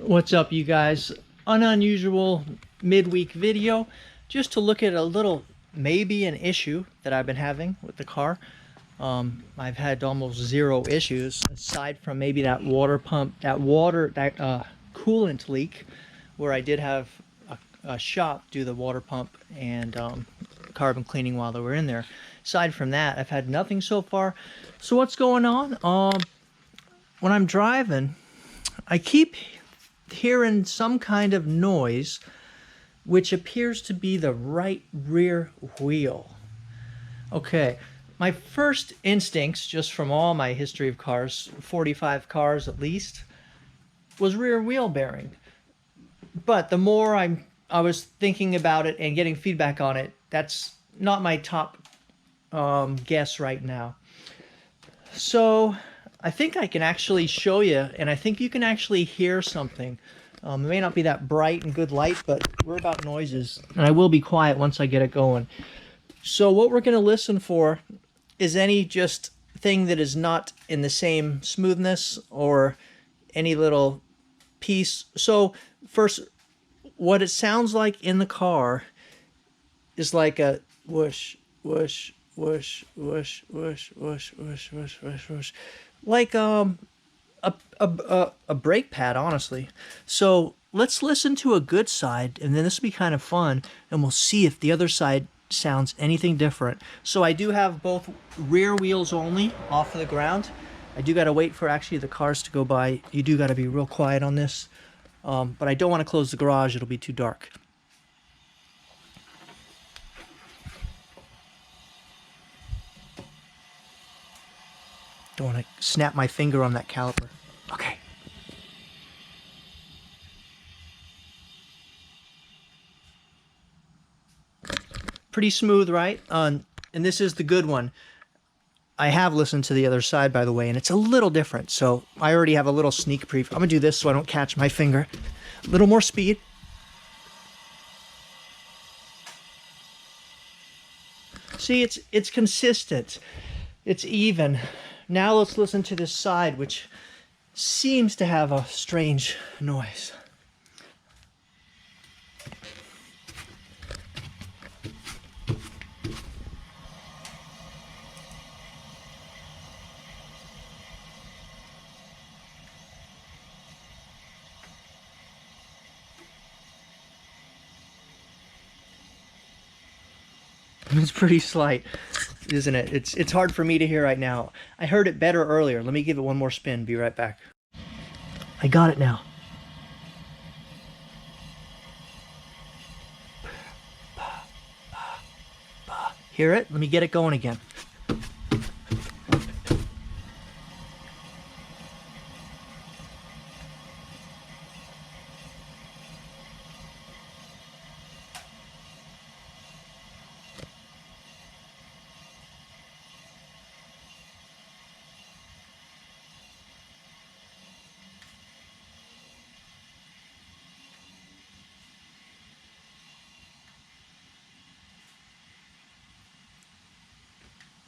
What's up, you guys? An unusual midweek video just to look at a little, maybe an issue that I've been having with the car. I've had almost zero issues aside from maybe that water pump, that coolant leak, where I did have a shop do the water pump and carbon cleaning while they were in there. Aside from that, I've had nothing so far. So what's going on? When I'm driving, I keep hearing some kind of noise which appears to be the right rear wheel. Okay, my first instincts, just from all my history of cars, 45 cars at least, was rear wheel bearing. But the more I was thinking about it and getting feedback on it, that's not my top guess right now. So I think I can actually show you, and I think you can actually hear something. It may not be that bright and good light, but we're about noises, and I will be quiet once I get it going. So what we're going to listen for is any just thing that is not in the same smoothness or any little piece. So first, what it sounds like in the car is like a whoosh, whoosh, whoosh, whoosh, whoosh, whoosh, whoosh, whoosh, whoosh, whoosh. Like a brake pad, honestly. So let's listen to a good side, and then this will be kind of fun, and we'll see if the other side sounds anything different. So I do have both rear wheels only off of the ground. I do got to wait for actually the cars to go by. You do got to be real quiet on this, but I don't want to close the garage. It'll be too dark. Don't want to snap my finger on that caliper. Okay. Pretty smooth, right? And this is the good one. I have listened to the other side, by the way, and it's a little different. So I already have a little sneak preview. I'm going to do this so I don't catch my finger. A little more speed. See, it's consistent. It's even. Now let's listen to this side, which seems to have a strange noise. It's pretty slight, isn't it? It's hard for me to hear right now. I heard it better earlier. Let me give it one more spin. Be right back. I got it now. Hear it? Let me get it going again.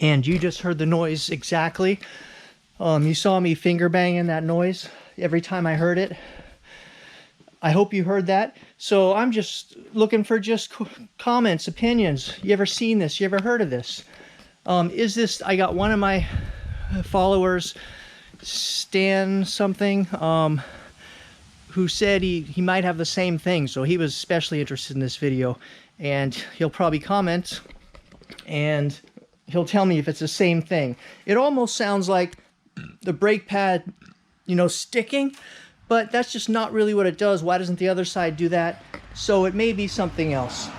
And you just heard the noise exactly. You saw me finger banging that noise every time I heard it. I hope you heard that. So I'm just looking for just comments, opinions. You ever seen this? You ever heard of this? Is this, I got one of my followers, Stan something, who said he might have the same thing. So he was especially interested in this video, and he'll probably comment and he'll tell me if it's the same thing. It almost sounds like the brake pad, you know, sticking, but that's just not really what it does. Why doesn't the other side do that? So it may be something else.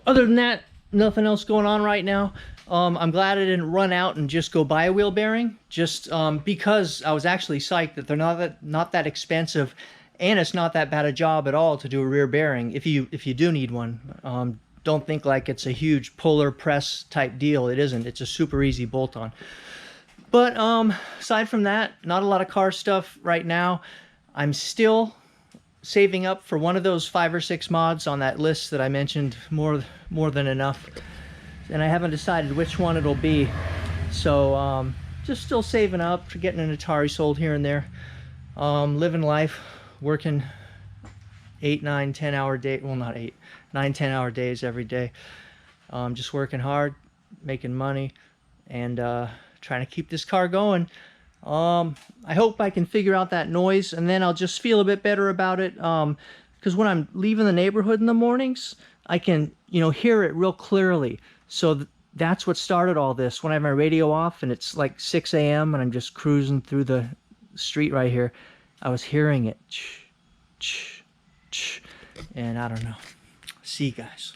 Other than that, nothing else going on right now. I'm glad I didn't run out and just go buy a wheel bearing, just because I was actually psyched that they're not that expensive, And it's not that bad a job at all to do a rear bearing if you do need one. Don't think like it's a huge puller press type deal. It isn't. It's a super easy bolt on. But aside from that, not a lot of car stuff right now. I'm still saving up for one of those 5 or 6 mods on that list that I mentioned, more than enough. And I haven't decided which one it'll be. So just still saving up for getting an Atari sold here and there. Living life, working 8, 9, 10 hour day. Well, not 8, 9, 10 hour days every day. Just working hard, making money, and trying to keep this car going. I hope I can figure out that noise, and then I'll just feel a bit better about it. Because when I'm leaving the neighborhood in the mornings, I can, hear it real clearly. So that's what started all this. When I have my radio off and it's like 6 a.m. and I'm just cruising through the street right here, I was hearing it. And I don't know. See you guys.